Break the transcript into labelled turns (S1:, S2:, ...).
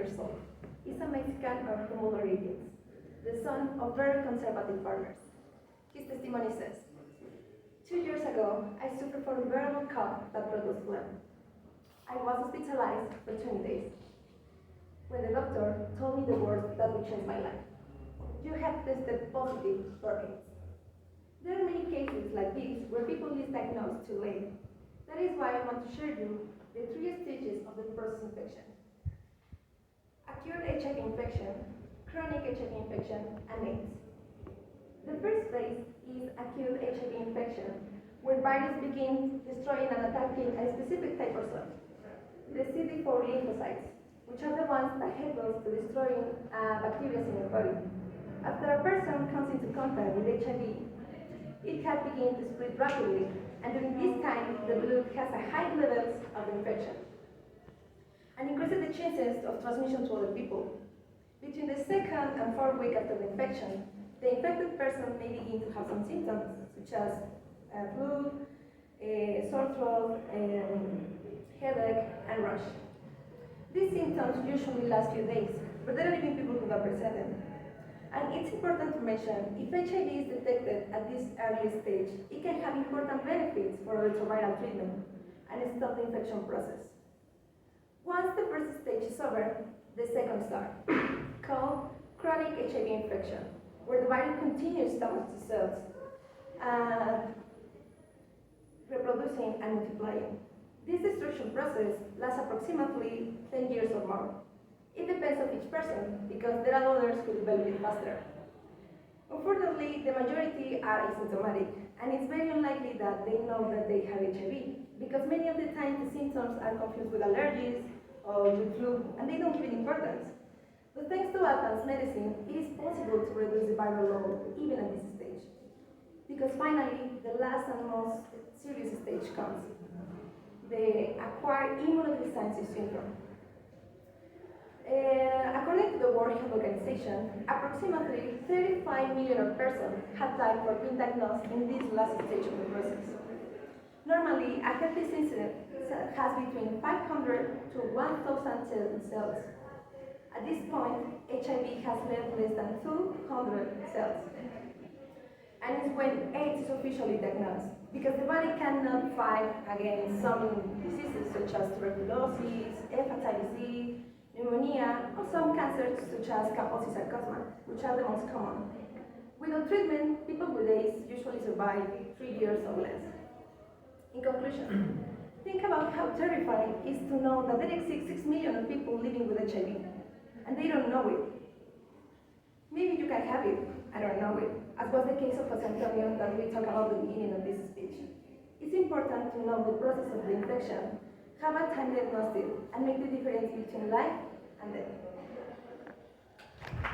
S1: years old. He's a Mexican of humble origins, the son of very conservative farmers. His testimony says, 2 years ago, I suffered from a terrible cough that produced phlegm. I was hospitalized for 20 days. When the doctor told me the words that would change my life. You have tested positive for AIDS. There are many cases like this where people is diagnosed too late. That is why I want to share you the 3 stages of the process infection. Acute HIV infection, chronic HIV infection, and AIDS. The first phase is acute HIV infection, where virus begins destroying and attacking a specific type of cell, the CD4 lymphocytes, which are the ones that help us to destroying bacteria in your body. After a person comes into contact with HIV, it can begin to spread rapidly, and during this time, the blood has a high levels of infection and increases the chances of transmission to other people. Between the 2nd and 4th week after the infection, the infected person may begin to have some symptoms, such as flu, sore throat, headache, and rash. These symptoms usually last few days, but there are even people who don't present them. And it's important to mention, if HIV is detected at this early stage, it can have important benefits for retroviral treatment and stop the infection process. Once the first stage is over, the second starts, called chronic HIV infection, where the virus continues damage the cells, reproducing and multiplying. This destruction process lasts approximately 10 years or more. It depends on each person, because there are others who develop it faster. Unfortunately, the majority are asymptomatic, and it's very unlikely that they know that they have HIV, because many of the times the symptoms are confused with allergies or with flu, and they don't give it importance. But thanks to advanced medicine, it is possible to reduce the viral load even at this stage. Because finally, the last and most serious stage comes, the acquired immunodeficiency syndrome. According to the World Health Organization, approximately 35 million persons have died for being diagnosed in this last stage of the process. Normally, a healthy citizen has between 500 to 1,000 cells. At this point, HIV has less than 200 cells. And it's when AIDS is officially diagnosed, because the body cannot fight against some diseases such as tuberculosis, hepatitis C, pneumonia, or some cancers such as Kaposi sarcoma, which are the most common. Without treatment, people with AIDS usually survive 3 years or less. In conclusion, think about how terrifying it is to know that there exist 6 million people living with HIV, and they don't know it. Maybe you can have it, I don't know it, as was the case of Jose Antonio that we talked about at the beginning of this speech. It's important to know the process of the infection, have a time diagnostic, and make the difference between life and death.